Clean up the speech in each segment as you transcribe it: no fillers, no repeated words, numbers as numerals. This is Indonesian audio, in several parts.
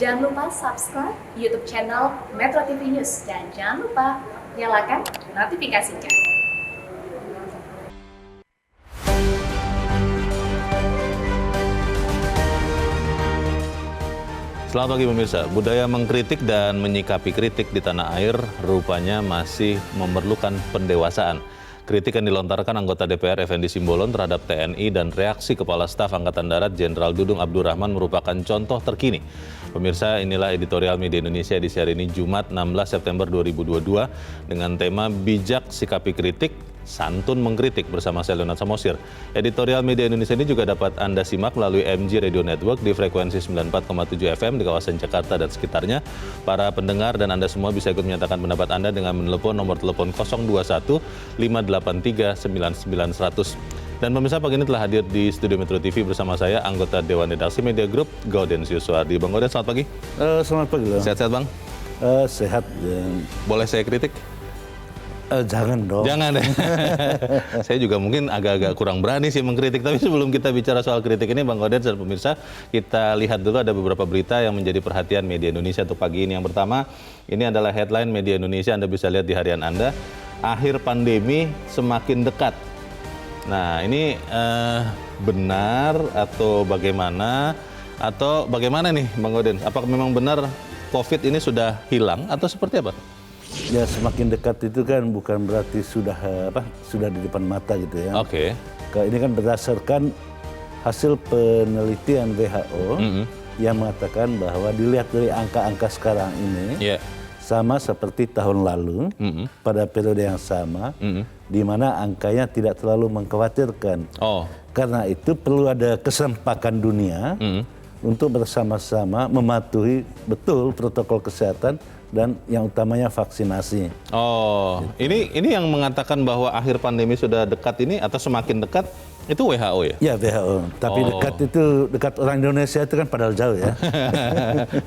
Jangan lupa subscribe YouTube channel Metro TV News dan jangan lupa nyalakan notifikasinya. Selamat pagi pemirsa, budaya mengkritik dan menyikapi kritik di tanah air rupanya masih memerlukan pendewasaan. Kritik yang dilontarkan anggota DPR Effendi Simbolon terhadap TNI dan reaksi Kepala Staf Angkatan Darat Jenderal Dudung Abdurrahman merupakan contoh terkini. Pemirsa, inilah editorial Media Indonesia edisi hari ini Jumat 16 September 2022 dengan tema Bijak Sikapi Kritik, Santun Mengkritik bersama saya Leonard Samosir. Editorial Media Indonesia ini juga dapat Anda simak melalui MG Radio Network di frekuensi 94,7 FM di kawasan Jakarta dan sekitarnya. Para pendengar dan Anda semua bisa ikut menyatakan pendapat Anda dengan menelepon nomor telepon 021 583 9900. Dan pemirsa, pagi ini telah hadir di studio Metro TV bersama saya anggota Dewan Redaksi Media Group Gaudensius Suhardi. Bang Gauden, selamat pagi. Selamat pagi. Sehat-sehat Bang? Sehat. Boleh saya kritik? Jangan dong. Jangan deh. Saya juga mungkin agak-agak kurang berani sih mengkritik. Tapi sebelum kita bicara soal kritik ini, Bang Gauden dan pemirsa, kita lihat dulu ada beberapa berita yang menjadi perhatian media Indonesia untuk pagi ini. Yang pertama, ini adalah headline media Indonesia, Anda bisa lihat di harian Anda. Akhir pandemi semakin dekat. Nah, ini benar atau bagaimana? Atau bagaimana nih, Bang Gauden? Apakah memang benar COVID ini sudah hilang atau seperti apa? Ya, semakin dekat itu kan bukan berarti sudah sudah di depan mata gitu ya. Oke. Ini kan berdasarkan hasil penelitian WHO yang mengatakan bahwa dilihat dari angka-angka sekarang ini sama seperti tahun lalu pada periode yang sama, di mana angkanya tidak terlalu mengkhawatirkan. Karena itu perlu ada kesempakan dunia untuk bersama-sama mematuhi betul protokol kesehatan dan yang utamanya vaksinasi. Ini yang mengatakan bahwa akhir pandemi sudah dekat ini atau semakin dekat itu WHO ya? Ya, WHO. Tapi dekat itu dekat orang Indonesia itu kan padahal jauh ya.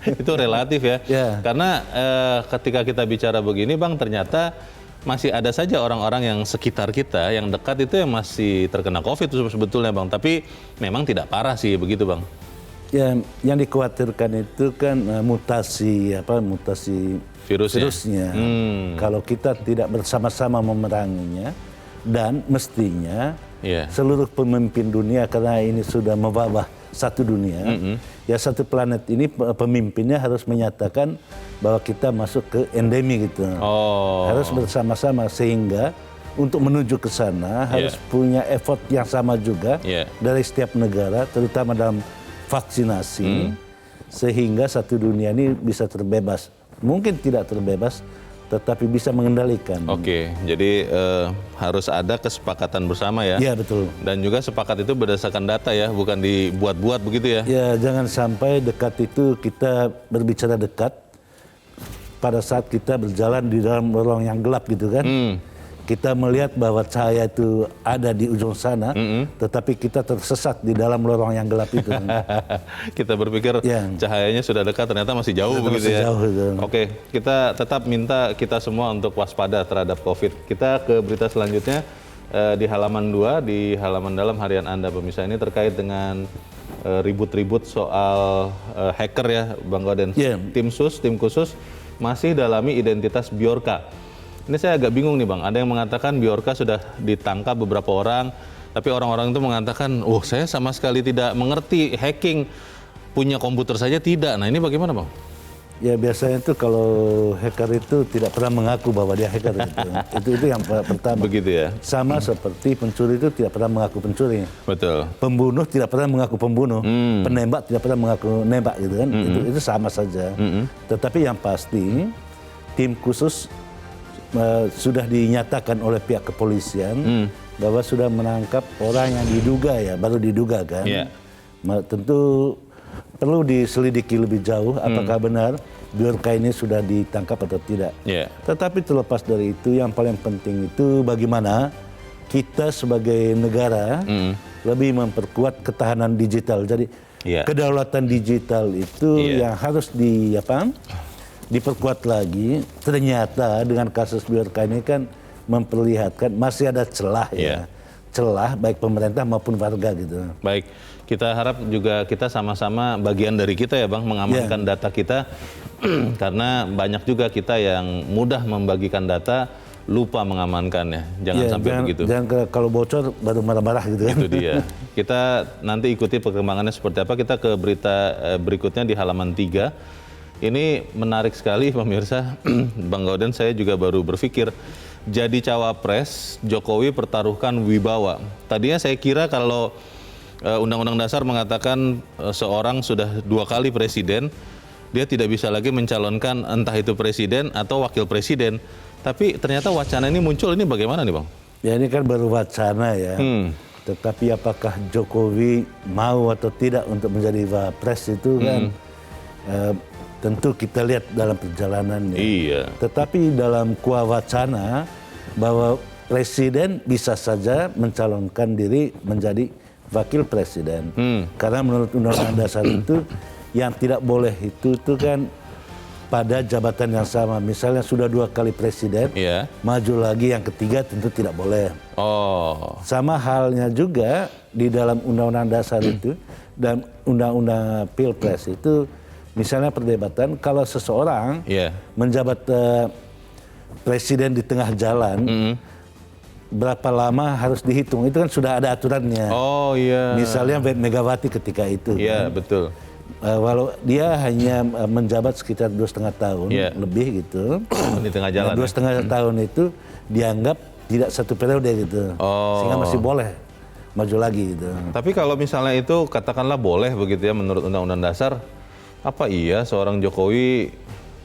Itu relatif ya. Karena ketika kita bicara begini Bang, ternyata masih ada saja orang-orang yang sekitar kita yang dekat itu yang masih terkena COVID itu sebetulnya Bang. Tapi memang tidak parah sih begitu Bang. Ya, yang dikhawatirkan itu kan mutasi virusnya. Kalau kita tidak bersama-sama memeranginya, dan mestinya seluruh pemimpin dunia, karena ini sudah mewabah satu dunia, ya satu planet ini pemimpinnya harus menyatakan bahwa kita masuk ke endemi gitu. Harus bersama-sama sehingga untuk menuju ke sana harus punya effort yang sama juga dari setiap negara, terutama dalam vaksinasi, sehingga satu dunia ini bisa terbebas. Mungkin tidak terbebas, tetapi bisa mengendalikan. Jadi harus ada kesepakatan bersama ya? Iya, betul. Dan juga sepakat itu berdasarkan data ya, bukan dibuat-buat begitu ya? Ya, jangan sampai dekat itu kita berbicara dekat pada saat kita berjalan di dalam lorong yang gelap gitu kan. Kita melihat bahwa cahaya itu ada di ujung sana, tetapi kita tersesat di dalam lorong yang gelap itu. Kita berpikir cahayanya sudah dekat, ternyata masih jauh begitu ya. Oke, kita tetap minta kita semua untuk waspada terhadap COVID. Kita ke berita selanjutnya di halaman 2, di halaman dalam harian Anda pemirsa, ini terkait dengan ribut-ribut soal hacker ya Bang Gauden. Tim khusus masih dalami identitas Bjorka. Ini saya agak bingung nih Bang, ada yang mengatakan Bjorka sudah ditangkap beberapa orang, tapi orang-orang itu mengatakan, saya sama sekali tidak mengerti hacking, punya komputer saja tidak. Nah ini bagaimana Bang? Ya biasanya itu kalau hacker itu tidak pernah mengaku bahwa dia hacker. Itu yang pertama. Begitu ya? Sama seperti pencuri itu tidak pernah mengaku pencuri. Betul. Pembunuh tidak pernah mengaku pembunuh. Penembak tidak pernah mengaku nembak gitu kan. Itu sama saja. Tetapi yang pasti tim khusus sudah dinyatakan oleh pihak kepolisian bahwa sudah menangkap orang yang diduga baru diduga kan. Tentu perlu diselidiki lebih jauh apakah benar Bjorka ini sudah ditangkap atau tidak. Tetapi terlepas dari itu, yang paling penting itu bagaimana kita sebagai negara lebih memperkuat ketahanan digital. Jadi kedaulatan digital itu yang harus diperkuat lagi. Ternyata dengan kasus Bjorka ini kan memperlihatkan masih ada celah celah baik pemerintah maupun warga gitu. Baik, Kita harap juga kita sama-sama bagian dari kita ya Bang, mengamankan data kita. Karena banyak juga kita yang mudah membagikan data, lupa mengamankannya. Jangan sampai begitu. Jangan kalau bocor baru marah-marah gitu kan. Itu dia. Kita nanti ikuti perkembangannya seperti apa. Kita ke berita berikutnya di halaman 3. Ini menarik sekali pemirsa. Bang Gauden, saya juga baru berpikir, jadi cawapres, Jokowi pertaruhkan wibawa. Tadinya saya kira kalau Undang-Undang Dasar mengatakan seorang sudah 2 kali presiden, dia tidak bisa lagi mencalonkan entah itu presiden atau wakil presiden. Tapi ternyata wacana ini muncul, ini bagaimana nih Bang? Ya ini kan baru wacana ya. Tetapi apakah Jokowi mau atau tidak untuk menjadi wapres itu kan tentu kita lihat dalam perjalanannya. Iya. Tetapi dalam kuah wacana bahwa presiden bisa saja mencalonkan diri menjadi wakil presiden. Karena menurut Undang-Undang Dasar itu yang tidak boleh itu kan pada jabatan yang sama. Misalnya sudah 2 kali presiden, maju lagi yang ketiga tentu tidak boleh. Sama halnya juga di dalam Undang-Undang Dasar itu dan Undang-Undang Pilpres itu, misalnya perdebatan kalau seseorang menjabat presiden di tengah jalan, berapa lama harus dihitung, itu kan sudah ada aturannya. Misalnya Megawati ketika itu. Betul. Walau dia hanya menjabat sekitar 2,5 tahun lebih gitu. Di tengah jalan. 2,5 tahun itu dianggap tidak 1 periode gitu. Sehingga masih boleh maju lagi gitu. Tapi kalau misalnya itu katakanlah boleh begitu ya menurut Undang-Undang Dasar, apa iya seorang Jokowi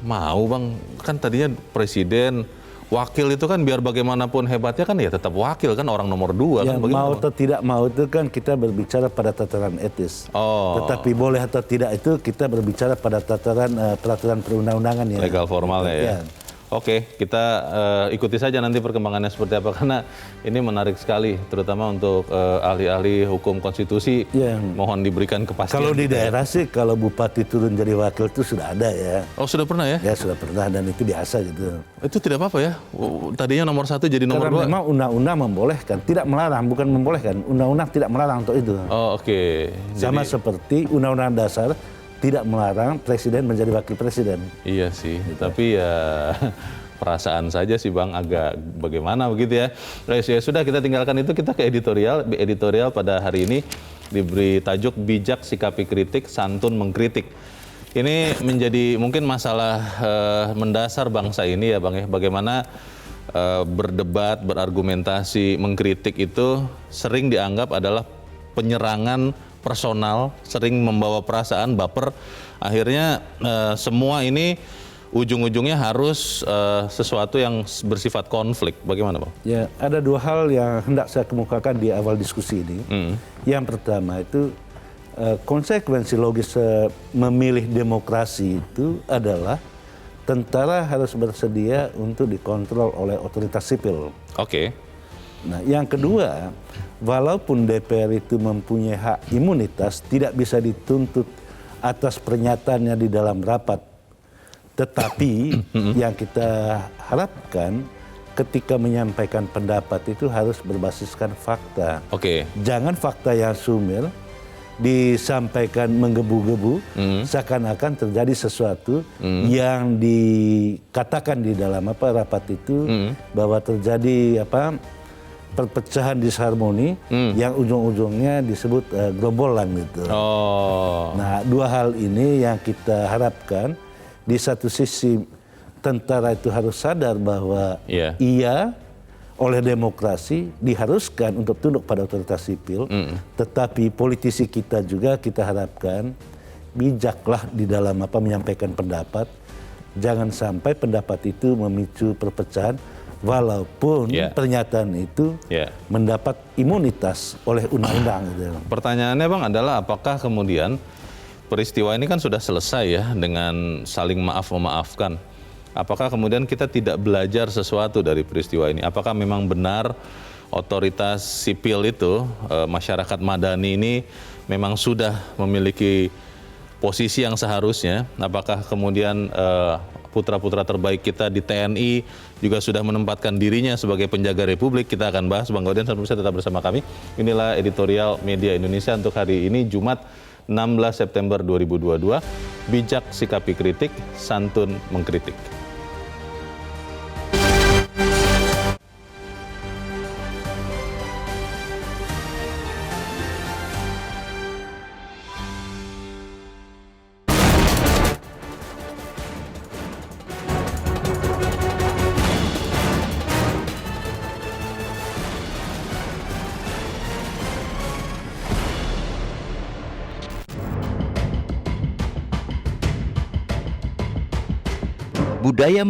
mau Bang? Kan tadinya presiden, wakil itu kan biar bagaimanapun hebatnya kan ya tetap wakil kan, orang nomor 2 kan. Mau atau tidak mau itu kan kita berbicara pada tataran etis. Tetapi boleh atau tidak itu kita berbicara pada tataran peraturan perundang-undangan ya. Legal formalnya ya. Oke, kita ikuti saja nanti perkembangannya seperti apa, karena ini menarik sekali, terutama untuk ahli-ahli hukum konstitusi. Mohon diberikan kepastian. Kalau di daerah sih, kalau bupati turun jadi wakil itu sudah ada ya. Sudah pernah ya? Ya sudah pernah, dan itu biasa gitu. Itu tidak apa-apa ya? Tadinya nomor 1 jadi nomor 2? Karena memang undang-undang membolehkan, tidak melarang, bukan membolehkan. Undang-undang tidak melarang untuk itu. Oke. Sama seperti Undang-Undang Dasar tidak melarang presiden menjadi wakil presiden. Iya sih, tapi ya perasaan saja sih Bang, agak bagaimana begitu ya. Ya sudah, kita tinggalkan itu, kita ke editorial. Editorial pada hari ini diberi tajuk Bijak Sikapi Kritik, Santun Mengkritik. Ini menjadi mungkin masalah mendasar bangsa ini ya Bang ya. Bagaimana berdebat, berargumentasi, mengkritik itu sering dianggap adalah penyerangan personal, sering membawa perasaan, baper. Akhirnya semua ini ujung-ujungnya harus sesuatu yang bersifat konflik. Bagaimana Bang? Ya, ada 2 hal yang hendak saya kemukakan di awal diskusi ini. Yang pertama itu konsekuensi logis memilih demokrasi itu adalah tentara harus bersedia untuk dikontrol oleh otoritas sipil. Nah, yang kedua, walaupun DPR itu mempunyai hak imunitas, tidak bisa dituntut atas pernyataannya di dalam rapat. Tetapi yang kita harapkan ketika menyampaikan pendapat itu harus berbasiskan fakta. Jangan fakta yang sumir disampaikan menggebu-gebu, seakan-akan terjadi sesuatu yang dikatakan di dalam rapat itu, bahwa terjadi perpecahan disharmoni yang ujung-ujungnya disebut gerombolan gitu. Nah, 2 hal ini yang kita harapkan. Di satu sisi tentara itu harus sadar bahwa ia oleh demokrasi diharuskan untuk tunduk pada otoritas sipil, tetapi politisi kita juga kita harapkan bijaklah di dalam menyampaikan pendapat. Jangan sampai pendapat itu memicu perpecahan, walaupun pernyataan itu mendapat imunitas oleh undang-undang. Pertanyaannya Bang adalah, apakah kemudian peristiwa ini kan sudah selesai ya dengan saling maaf-memaafkan. Apakah kemudian kita tidak belajar sesuatu dari peristiwa ini? Apakah memang benar otoritas sipil itu, masyarakat madani ini memang sudah memiliki posisi yang seharusnya? Apakah kemudian putra-putra terbaik kita di TNI juga sudah menempatkan dirinya sebagai penjaga Republik. Kita akan bahas, Bang Gauden, sebelumnya tetap bersama kami. Inilah editorial Media Indonesia untuk hari ini, Jumat 16 September 2022. Bijak sikapi kritik, santun mengkritik. Budaya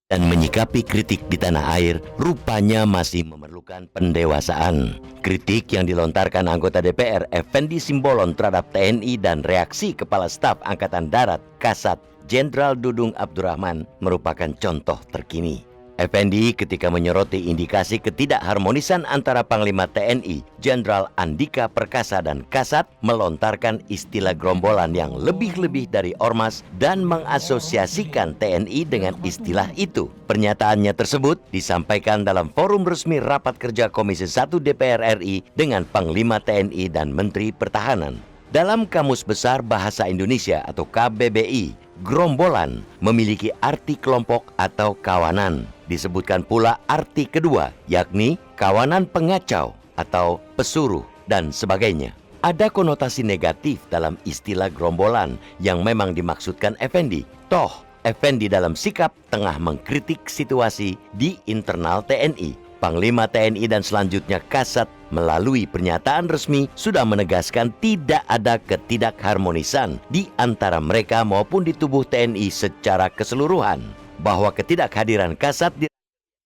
dan menyikapi kritik di tanah air rupanya masih memerlukan pendewasaan. Kritik yang dilontarkan anggota DPR Effendi Simbolon terhadap TNI dan reaksi Kepala Staf Angkatan Darat Kasat Jenderal Dudung Abdurrahman merupakan contoh terkini. Effendi ketika menyoroti indikasi ketidakharmonisan antara Panglima TNI Jenderal Andika Perkasa dan Kasat melontarkan istilah gerombolan yang lebih-lebih dari ormas dan mengasosiasikan TNI dengan istilah itu. Pernyataannya tersebut disampaikan dalam forum resmi rapat kerja Komisi 1 DPR RI dengan Panglima TNI dan Menteri Pertahanan. Dalam Kamus Besar Bahasa Indonesia atau KBBI, gerombolan memiliki arti kelompok atau kawanan. Disebutkan pula arti kedua, yakni kawanan pengacau atau pesuruh dan sebagainya. Ada konotasi negatif dalam istilah gerombolan yang memang dimaksudkan Effendi. Toh, Effendi dalam sikap tengah mengkritik situasi di internal TNI. Panglima TNI dan selanjutnya Kasat melalui pernyataan resmi sudah menegaskan tidak ada ketidakharmonisan di antara mereka maupun di tubuh TNI secara keseluruhan. Bahwa ketidakhadiran Kasat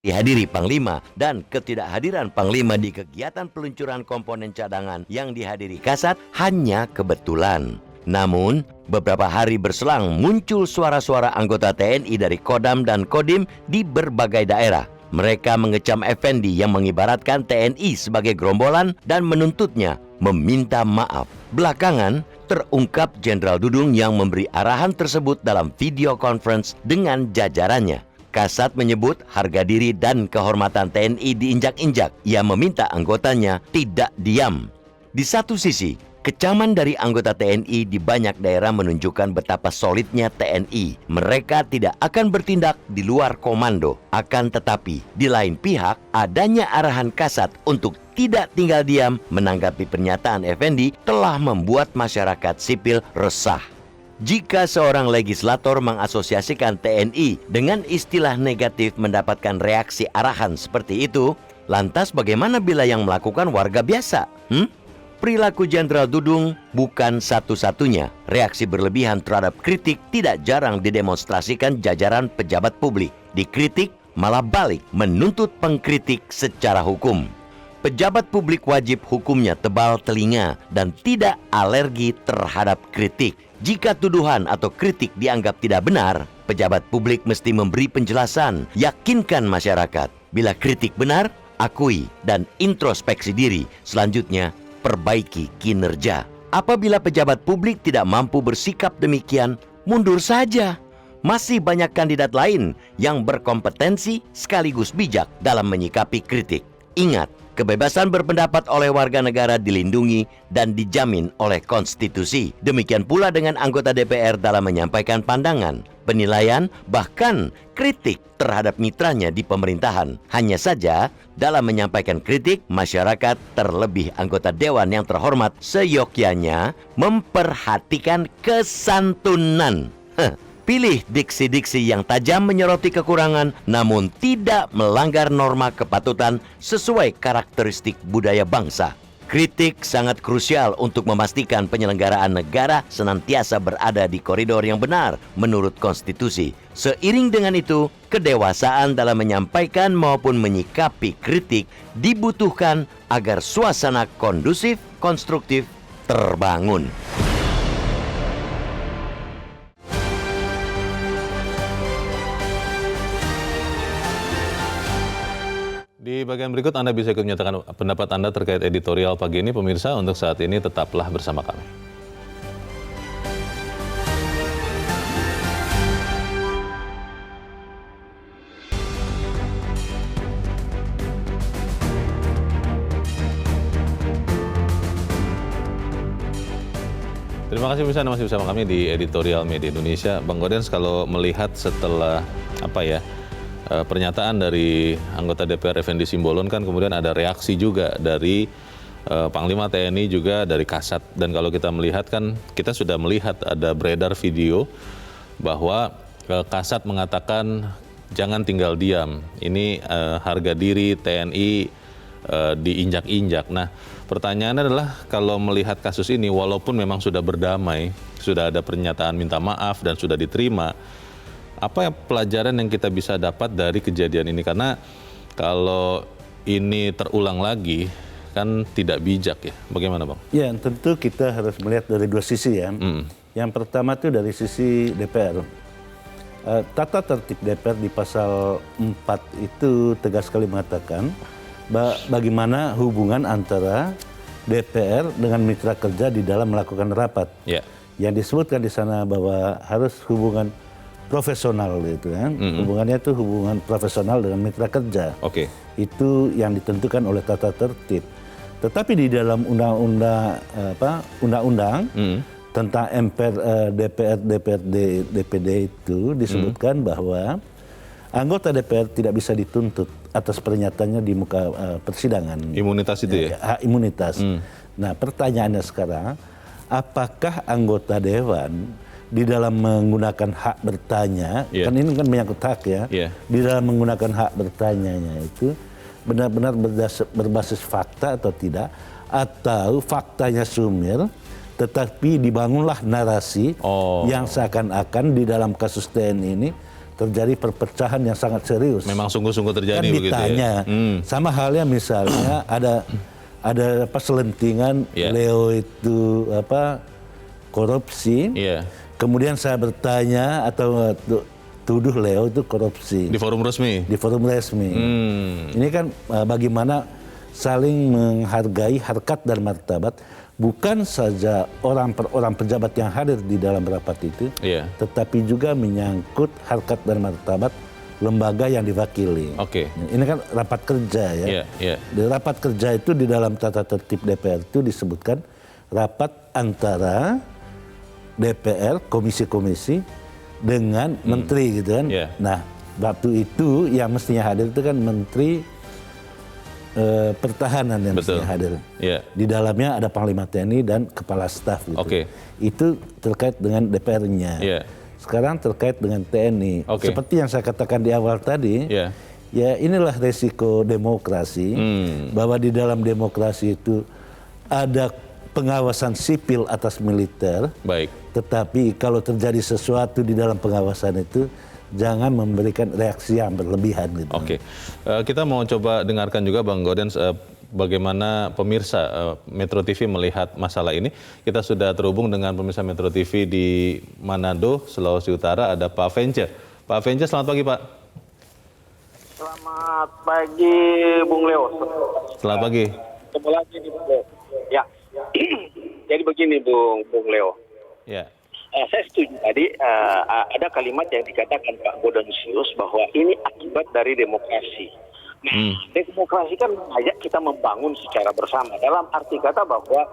dihadiri Panglima dan ketidakhadiran Panglima di kegiatan peluncuran komponen cadangan yang dihadiri Kasat hanya kebetulan. Namun, beberapa hari berselang muncul suara-suara anggota TNI dari Kodam dan Kodim di berbagai daerah. Mereka mengecam Effendi yang mengibaratkan TNI sebagai gerombolan dan menuntutnya meminta maaf. Belakangan, terungkap Jenderal Dudung yang memberi arahan tersebut dalam video conference dengan jajarannya. Kasat menyebut harga diri dan kehormatan TNI diinjak-injak. Ia meminta anggotanya tidak diam. Di satu sisi, kecaman dari anggota TNI di banyak daerah menunjukkan betapa solidnya TNI. Mereka tidak akan bertindak di luar komando. Akan tetapi, di lain pihak, adanya arahan Kasat untuk tidak tinggal diam menanggapi pernyataan Effendi telah membuat masyarakat sipil resah. Jika seorang legislator mengasosiasikan TNI dengan istilah negatif mendapatkan reaksi arahan seperti itu, lantas bagaimana bila yang melakukan warga biasa? Perilaku Jenderal Dudung bukan satu-satunya. Reaksi berlebihan terhadap kritik tidak jarang didemonstrasikan jajaran pejabat publik. Dikritik malah balik menuntut pengkritik secara hukum. Pejabat publik wajib hukumnya tebal telinga dan tidak alergi terhadap kritik. Jika tuduhan atau kritik dianggap tidak benar, pejabat publik mesti memberi penjelasan, yakinkan masyarakat. Bila kritik benar, akui dan introspeksi diri. Selanjutnya, perbaiki kinerja. Apabila pejabat publik tidak mampu bersikap demikian, mundur saja. Masih banyak kandidat lain yang berkompetensi sekaligus bijak dalam menyikapi kritik. Ingat, kebebasan berpendapat oleh warga negara dilindungi dan dijamin oleh konstitusi. Demikian pula dengan anggota DPR dalam menyampaikan pandangan, penilaian, bahkan kritik terhadap mitranya di pemerintahan. Hanya saja, dalam menyampaikan kritik, masyarakat terlebih anggota dewan yang terhormat seyogyanya memperhatikan kesantunan. Pilih diksi-diksi yang tajam menyoroti kekurangan namun tidak melanggar norma kepatutan sesuai karakteristik budaya bangsa. Kritik sangat krusial untuk memastikan penyelenggaraan negara senantiasa berada di koridor yang benar menurut konstitusi. Seiring dengan itu, kedewasaan dalam menyampaikan maupun menyikapi kritik dibutuhkan agar suasana kondusif, konstruktif terbangun. Di bagian berikut Anda bisa ikut menyatakan pendapat Anda terkait editorial pagi ini. Pemirsa, untuk saat ini tetaplah bersama kami. Terima kasih bisa masih bersama kami di Editorial Media Indonesia. Bang Gaudens, kalau melihat setelah pernyataan dari anggota DPR Effendi Simbolon kan kemudian ada reaksi juga dari Panglima TNI juga dari Kasat. Dan kalau kita melihat kan kita sudah melihat ada beredar video bahwa Kasat mengatakan jangan tinggal diam. Ini harga diri TNI diinjak-injak. Nah, pertanyaannya adalah kalau melihat kasus ini, walaupun memang sudah berdamai, sudah ada pernyataan minta maaf dan sudah diterima, apa pelajaran yang kita bisa dapat dari kejadian ini? Karena kalau ini terulang lagi, kan tidak bijak ya. Bagaimana Bang? Ya, tentu kita harus melihat dari dua sisi ya. Yang pertama itu dari sisi DPR. Tata tertib DPR di pasal 4 itu tegas sekali mengatakan bagaimana hubungan antara DPR dengan mitra kerja di dalam melakukan rapat. Yeah. Yang disebutkan di sana bahwa harus hubungan profesional gitu kan. Hubungannya itu hubungan profesional dengan mitra kerja. Oke. Itu yang ditentukan oleh tata tertib. Tetapi di dalam undang-undang tentang MPR, DPR, DPRD, DPD itu disebutkan bahwa anggota DPR tidak bisa dituntut atas pernyataannya di muka persidangan. Imunitas itu ya? Hak imunitas. Nah, pertanyaannya sekarang, apakah anggota dewan di dalam menggunakan hak bertanya, kan ini kan menyangkut hak ya, di dalam menggunakan hak bertanyanya itu benar-benar berbasis fakta atau tidak, atau faktanya sumir, tetapi dibangunlah narasi yang seakan-akan di dalam kasus TNI ini terjadi perpecahan yang sangat serius. Memang sungguh-sungguh terjadi kan begitu ditanya, ya? Sama halnya misalnya ada selentingan Leo itu korupsi. Kemudian saya bertanya atau tuduh Leo itu korupsi. Di forum resmi? Di forum resmi. Ini kan bagaimana saling menghargai harkat dan martabat, bukan saja orang per orang pejabat yang hadir di dalam rapat itu, tetapi juga menyangkut harkat dan martabat lembaga yang diwakili. Ini kan rapat kerja ya. Di rapat kerja itu di dalam tata tertib DPR itu disebutkan rapat antara DPR, komisi-komisi dengan menteri gitu kan. Nah, waktu itu yang mestinya hadir itu kan menteri pertahanan yang mestinya hadir. Di dalamnya ada Panglima TNI dan Kepala Staf gitu. Itu terkait dengan DPR-nya. Sekarang terkait dengan TNI. Seperti yang saya katakan di awal tadi, ya inilah resiko demokrasi, bahwa di dalam demokrasi itu ada pengawasan sipil atas militer. Tetapi kalau terjadi sesuatu di dalam pengawasan itu, jangan memberikan reaksi yang berlebihan gitu. Kita mau coba dengarkan juga Bang Gaudens bagaimana pemirsa Metro TV melihat masalah ini. Kita sudah terhubung dengan pemirsa Metro TV di Manado, Sulawesi Utara, ada Pak Vence. Pak Vence, selamat pagi Pak. Selamat pagi Bung Leo. Selamat pagi. Ketemu lagi nih Bung Leo. Ya, jadi begini Bung Leo. Saya setuju tadi ada kalimat yang dikatakan Pak Gaudens bahwa ini akibat dari demokrasi. Nah, demokrasi kan mengajak kita membangun secara bersama. Dalam arti kata bahwa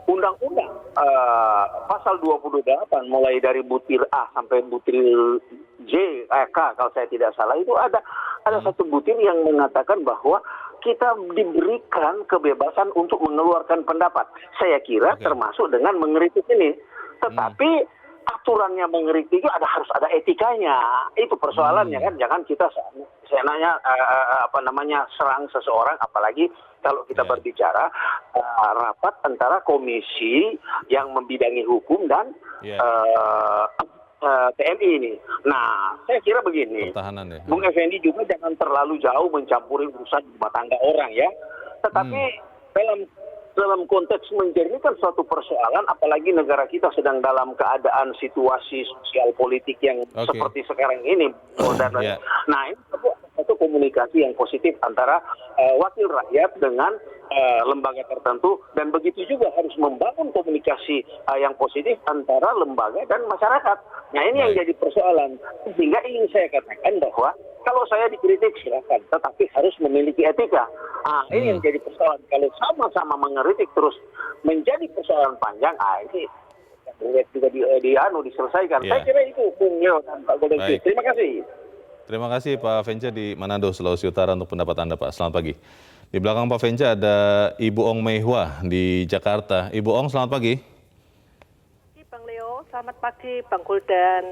undang-undang pasal 28 mulai dari butir A sampai butir K kalau saya tidak salah itu ada satu butir yang mengatakan bahwa kita diberikan kebebasan untuk mengeluarkan pendapat. Saya kira termasuk dengan mengkritik ini. Tetapi aturannya mengkritik itu harus ada etikanya. Itu persoalannya kan. Jangan kita serang seseorang, apalagi kalau kita berbicara rapat antara komisi yang membidangi hukum dan TNI ini. Nah, saya kira begini, Bung Effendi juga jangan terlalu jauh mencampuri urusan rumah tangga orang ya. Tetapi dalam konteks menjernihkan suatu persoalan, apalagi negara kita sedang dalam keadaan situasi sosial politik yang seperti sekarang ini. Nah, ini satu komunikasi yang positif antara wakil rakyat dengan lembaga tertentu, dan begitu juga harus membangun komunikasi yang positif antara lembaga dan masyarakat. Nah, ini yang jadi persoalan. Sehingga ingin saya katakan bahwa kalau saya dikritik silakan, tetapi harus memiliki etika. Ini yang jadi persoalan. Kalau sama-sama mengkritik terus menjadi persoalan panjang, ini juga diselesaikan. Ya. Saya kira itu Bung Leo dan Pak Goldensius. Terima kasih. Terima kasih Pak Venca di Manado, Sulawesi Utara untuk pendapat Anda Pak. Selamat pagi. Di belakang Pak Venca ada Ibu Ong Meihua di Jakarta. Ibu Ong, selamat pagi. Bang Leo, selamat pagi Bang Guldan.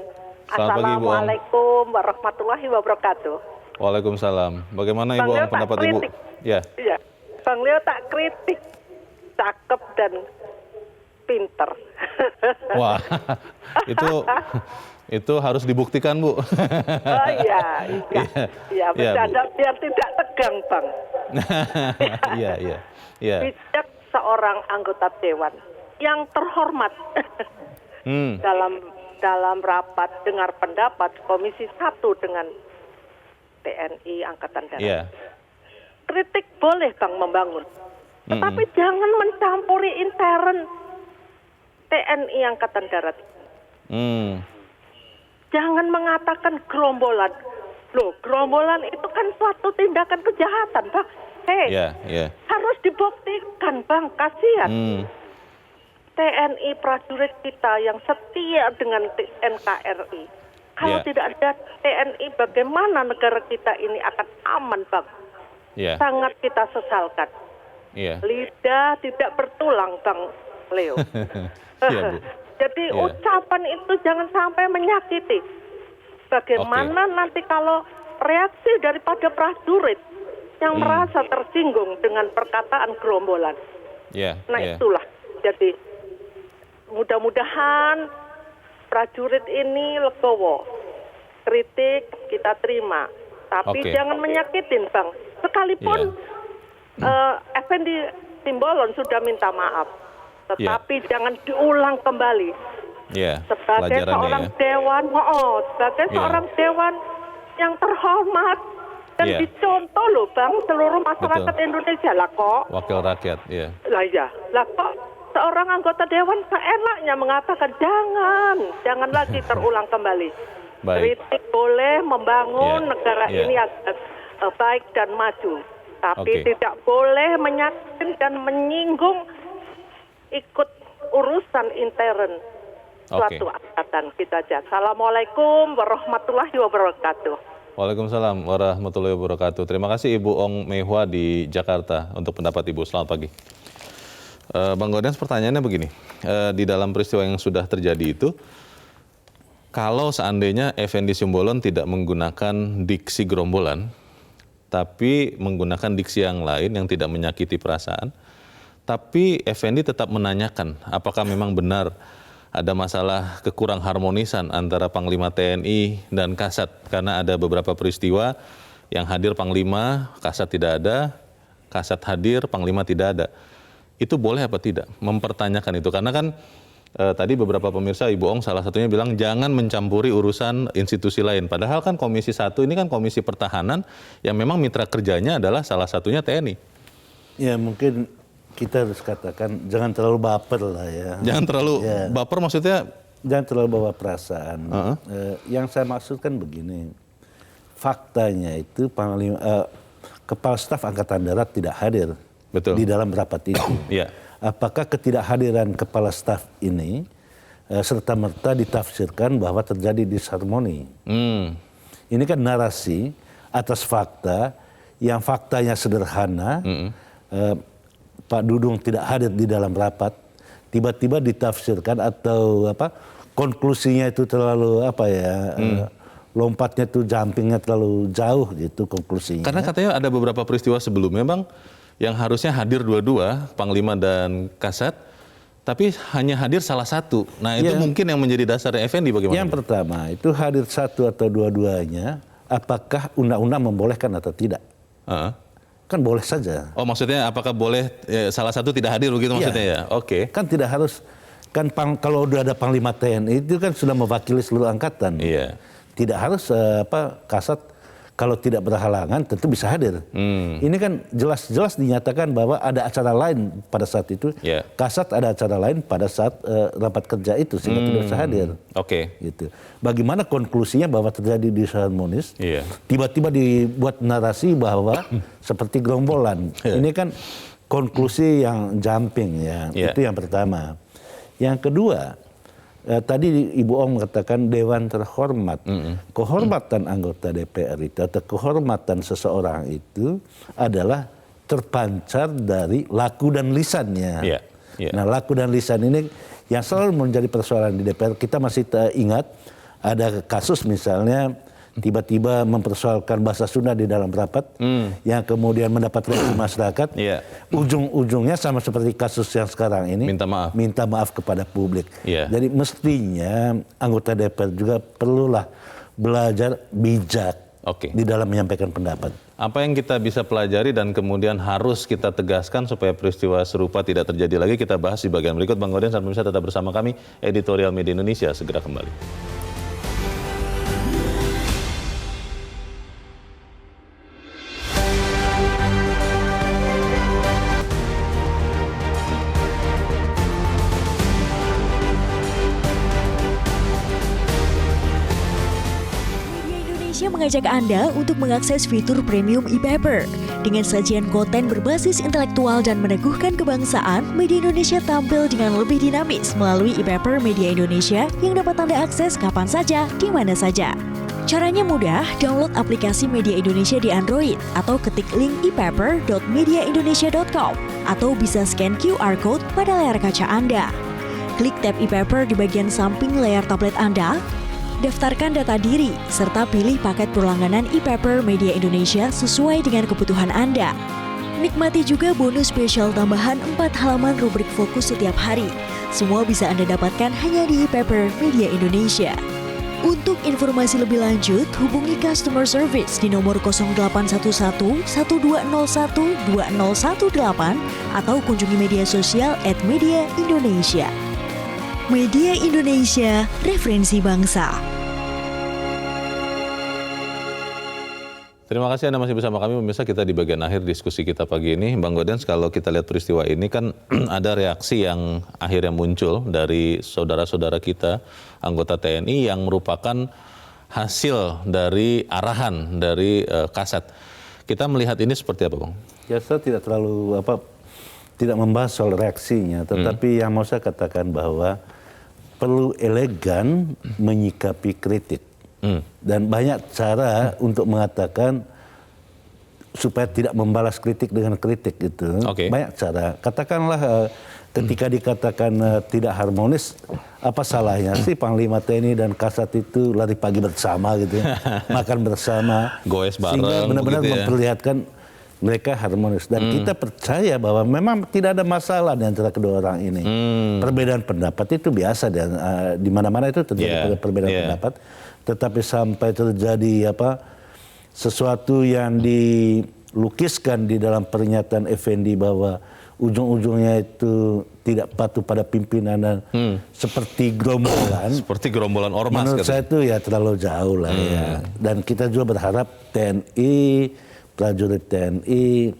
Selamat pagi, Bu Ong. Assalamualaikum warahmatullahi wabarakatuh. Waalaikumsalam. Bagaimana Ibu Ong pendapat Ibu? Ya. Iya, Bang Leo tak kritik, cakep dan pinter. Wah, itu harus dibuktikan Bu. Oh iya, bercanda biar tidak tegang Bang. Iya. Bijak seorang anggota dewan yang terhormat dalam rapat dengar pendapat Komisi 1 dengan TNI Angkatan Darat. Iya. Kritik boleh Bang membangun, tetapi jangan mencampuri intern TNI Angkatan Darat. Jangan mengatakan gerombolan. Loh, gerombolan itu kan suatu tindakan kejahatan, Bang. Harus dibuktikan, Bang. Kasihan. TNI prajurit kita yang setia dengan NKRI. Kalau tidak ada TNI, bagaimana negara kita ini akan aman, Bang? Sangat kita sesalkan. Lidah tidak bertulang, Bang Leo. Bu. Jadi ucapan itu jangan sampai menyakiti. Bagaimana nanti kalau reaksi daripada prajurit yang merasa tersinggung dengan perkataan gerombolan. Itulah. Jadi mudah-mudahan prajurit ini legowo. Kritik kita terima. Tapi jangan menyakitin, Bang. Sekalipun Effendi Simbolon sudah minta maaf. Tetapi jangan diulang kembali. Sebagai seorang dewan, sebagai seorang dewan yang terhormat dan dicontoh loh Bang seluruh masyarakat Indonesia lah kok. Wakil rakyat, Lah kok seorang anggota dewan seenaknya mengatakan jangan lagi terulang kembali. Kritik boleh membangun negara ini agar baik dan maju, tapi tidak boleh menyakitkan dan menyinggung ikut urusan intern suatu angkatan kita aja. Assalamualaikum warahmatullahi wabarakatuh. Waalaikumsalam warahmatullahi wabarakatuh. Terima kasih Ibu Ong Meihua di Jakarta untuk pendapat Ibu. Selamat pagi. Bang Godens, pertanyaannya begini. Di dalam peristiwa yang sudah terjadi itu, kalau seandainya Effendi Simbolon tidak menggunakan diksi gerombolan, tapi menggunakan diksi yang lain yang tidak menyakiti perasaan, tapi Effendi tetap menanyakan apakah memang benar ada masalah kekurang harmonisan antara Panglima TNI dan Kasat. Karena ada beberapa peristiwa yang hadir Panglima, Kasat tidak ada, Kasat hadir, Panglima tidak ada. Itu boleh apa tidak? Mempertanyakan itu. Karena kan tadi beberapa pemirsa, Ibu Ong salah satunya bilang jangan mencampuri urusan institusi lain. Padahal kan Komisi 1 ini kan Komisi Pertahanan yang memang mitra kerjanya adalah salah satunya TNI. Ya mungkin kita harus katakan jangan terlalu baper lah ya. Jangan terlalu baper maksudnya? Jangan terlalu bawa perasaan. Yang saya maksudkan begini, faktanya itu Kepala Staf Angkatan Darat tidak hadir di dalam rapat itu. Apakah ketidakhadiran Kepala Staf ini serta-merta ditafsirkan bahwa terjadi disharmoni? Ini kan narasi atas fakta yang faktanya sederhana. Pak Dudung tidak hadir di dalam rapat, tiba-tiba ditafsirkan atau konklusinya itu terlalu lompatnya itu jumpingnya terlalu jauh gitu konklusinya. Karena katanya ada beberapa peristiwa sebelumnya Bang yang harusnya hadir dua-dua, Panglima dan Kasat, tapi hanya hadir salah satu. Nah itu mungkin yang menjadi dasarnya Effendi bagaimana? Yang pertama itu hadir satu atau dua-duanya, apakah undang-undang membolehkan atau tidak? Kan boleh saja. Oh maksudnya apakah boleh salah satu tidak hadir begitu maksudnya ya? Kan tidak harus, kan kalau udah ada Panglima TNI itu kan sudah mewakili seluruh angkatan. Tidak harus Kasat kalau tidak berhalangan tentu bisa hadir. Ini kan jelas-jelas dinyatakan bahwa ada acara lain pada saat itu. Kasat ada acara lain pada saat rapat kerja itu sehingga tidak bisa hadir. Gitu. Bagaimana konklusinya bahwa terjadi disharmonis? Tiba-tiba dibuat narasi bahwa seperti gerombolan. Ini kan konklusi yang jumping ya. Itu yang pertama. Yang kedua, tadi Ibu Ong mengatakan dewan terhormat. Kehormatan anggota DPR itu atau kehormatan seseorang itu adalah terpancar dari laku dan lisannya. Nah, laku dan lisan ini yang selalu menjadi persoalan di DPR. Kita masih ingat ada kasus misalnya tiba-tiba mempersoalkan bahasa Sunda di dalam rapat yang kemudian mendapat reaksi masyarakat. Ujung-ujungnya sama seperti kasus yang sekarang ini, minta maaf kepada publik. Jadi mestinya anggota DPR juga perlulah belajar bijak di dalam menyampaikan pendapat. Apa yang kita bisa pelajari dan kemudian harus kita tegaskan supaya peristiwa serupa tidak terjadi lagi, kita bahas di bagian berikut. Bang Gaudens dan pemirsa tetap bersama kami, Editorial Media Indonesia segera kembali. Mengajak Anda untuk mengakses fitur premium e-paper. Dengan sajian konten berbasis intelektual dan meneguhkan kebangsaan, Media Indonesia tampil dengan lebih dinamis melalui e-paper Media Indonesia yang dapat Anda akses kapan saja, di mana saja. Caranya mudah, download aplikasi Media Indonesia di Android atau ketik link e-paper.mediaindonesia.com atau bisa scan QR Code pada layar kaca Anda. Klik tab e-paper di bagian samping layar tablet Anda, daftarkan data diri, serta pilih paket berlangganan e-paper Media Indonesia sesuai dengan kebutuhan Anda. Nikmati juga bonus spesial tambahan 4 halaman rubrik fokus setiap hari. Semua bisa Anda dapatkan hanya di e-paper Media Indonesia. Untuk informasi lebih lanjut, hubungi customer service di nomor 0811 1201 2018 atau kunjungi media sosial @mediaindonesia. Media Indonesia, referensi bangsa. Terima kasih Anda masih bersama kami, pemirsa. Kita di bagian akhir diskusi kita pagi ini. Bang Gaudens, kalau kita lihat peristiwa ini kan ada reaksi yang akhirnya muncul dari saudara-saudara kita, anggota TNI yang merupakan hasil dari arahan dari Kasat. Kita melihat ini seperti apa, Bang? Ya, saya tidak terlalu tidak membahas soal reaksinya, tetapi yang mau saya katakan bahwa perlu elegan menyikapi kritik. Dan banyak cara untuk mengatakan supaya tidak membalas kritik dengan kritik gitu. Banyak cara. Katakanlah ketika dikatakan tidak harmonis, apa salahnya sih Panglima TNI dan Kasat itu lari pagi bersama gitu ya. Makan bersama. Goes bareng. Sehingga benar-benar memperlihatkan mereka harmonis. Dan kita percaya bahwa memang tidak ada masalah di antara kedua orang ini. Perbedaan pendapat itu biasa dan di mana-mana itu terjadi perbedaan pendapat. Tetapi sampai terjadi sesuatu yang dilukiskan di dalam pernyataan Effendi bahwa ujung-ujungnya itu tidak patuh pada pimpinan dan seperti gerombolan. Seperti gerombolan ormas. Menurut saya itu ya terlalu jauh lah ya. Dan kita juga berharap TNI, prajurit TNI,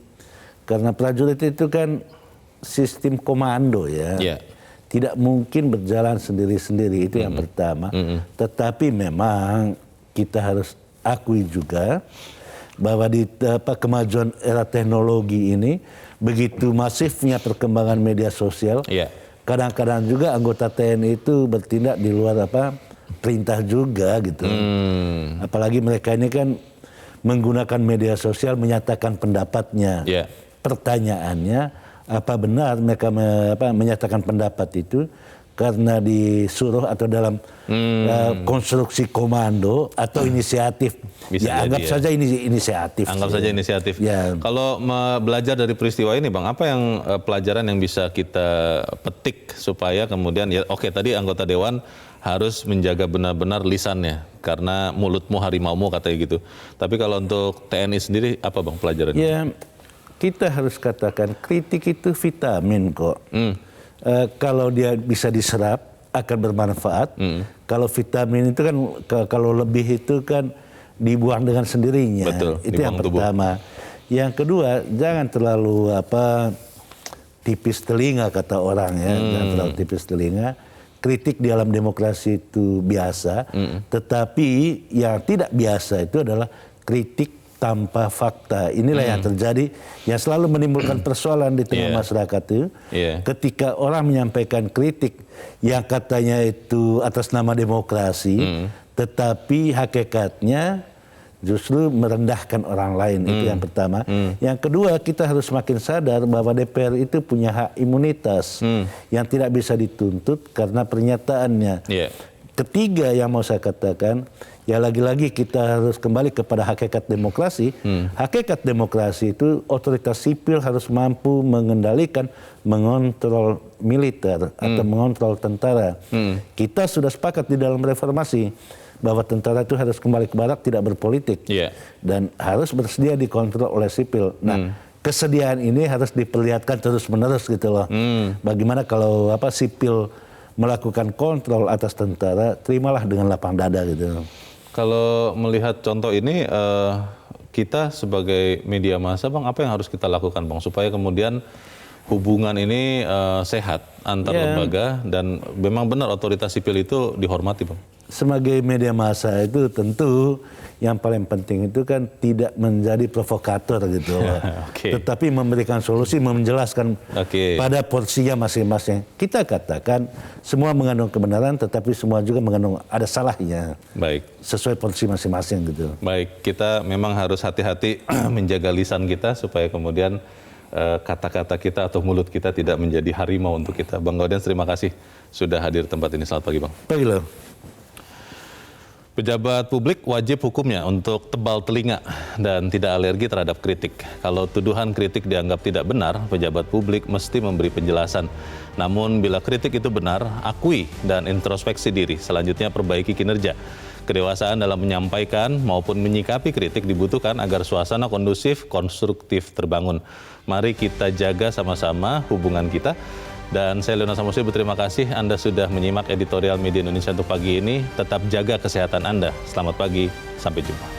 karena prajurit itu kan sistem komando ya. Tidak mungkin berjalan sendiri-sendiri, itu yang pertama. Tetapi memang kita harus akui juga bahwa di kemajuan era teknologi ini, begitu masifnya perkembangan media sosial, kadang-kadang juga anggota TNI itu bertindak di luar perintah juga gitu. Apalagi mereka ini kan menggunakan media sosial menyatakan pendapatnya. Pertanyaannya, apa benar mereka menyatakan pendapat itu karena disuruh atau dalam konstruksi komando atau inisiatif? Anggap saja ini inisiatif. Anggap saja inisiatif. Kalau belajar dari peristiwa ini, Bang, apa yang pelajaran yang bisa kita petik supaya kemudian tadi anggota dewan harus menjaga benar-benar lisannya karena mulutmu harimaumu katanya gitu. Tapi kalau untuk TNI sendiri apa, Bang, pelajarannya? Kita harus katakan kritik itu vitamin kok. Kalau dia bisa diserap akan bermanfaat. Kalau vitamin itu kan kalau lebih itu kan dibuang dengan sendirinya. Itu yang pertama. Yang kedua, jangan terlalu tipis telinga kata orang ya. Jangan terlalu tipis telinga. Kritik di dalam demokrasi itu biasa. Tetapi yang tidak biasa itu adalah kritik tanpa fakta. Inilah yang terjadi, yang selalu menimbulkan persoalan di tengah masyarakat itu. Ketika orang menyampaikan kritik yang katanya itu atas nama demokrasi, tetapi hakikatnya justru merendahkan orang lain. Itu yang pertama. Yang kedua, kita harus semakin sadar bahwa DPR itu punya hak imunitas yang tidak bisa dituntut karena pernyataannya. Ketiga yang mau saya katakan, ya lagi-lagi kita harus kembali kepada hakikat demokrasi. Hakikat demokrasi itu otoritas sipil harus mampu mengendalikan, mengontrol militer atau mengontrol tentara. Kita sudah sepakat di dalam reformasi bahwa tentara itu harus kembali ke barak, tidak berpolitik, dan harus bersedia dikontrol oleh sipil. Nah, kesediaan ini harus diperlihatkan terus-menerus gitu loh. Bagaimana kalau sipil melakukan kontrol atas tentara, terimalah dengan lapang dada gitu. Kalau melihat contoh ini, kita sebagai media massa, Bang, apa yang harus kita lakukan, Bang, supaya kemudian hubungan ini sehat antar lembaga dan memang benar otoritas sipil itu dihormati, Bang? Sebagai media massa itu tentu yang paling penting itu kan tidak menjadi provokator gitu, tetapi memberikan solusi, menjelaskan pada porsinya masing-masing. Kita katakan semua mengandung kebenaran, tetapi semua juga mengandung ada salahnya. Baik. Sesuai porsi masing-masing gitu. Baik, kita memang harus hati-hati menjaga lisan kita supaya kemudian kata-kata kita atau mulut kita tidak menjadi harimau untuk kita. Bang Gaudens, terima kasih sudah hadir tempat ini. Selamat pagi, Bang. Pagi loh. Pejabat publik wajib hukumnya untuk tebal telinga dan tidak alergi terhadap kritik. Kalau tuduhan kritik dianggap tidak benar, pejabat publik mesti memberi penjelasan. Namun bila kritik itu benar, akui dan introspeksi diri. Selanjutnya perbaiki kinerja. Kedewasaan dalam menyampaikan maupun menyikapi kritik dibutuhkan agar suasana kondusif, konstruktif terbangun. Mari kita jaga sama-sama hubungan kita. Dan saya Leona Samosir berterima kasih Anda sudah menyimak editorial Media Indonesia untuk pagi ini. Tetap jaga kesehatan Anda. Selamat pagi, sampai jumpa.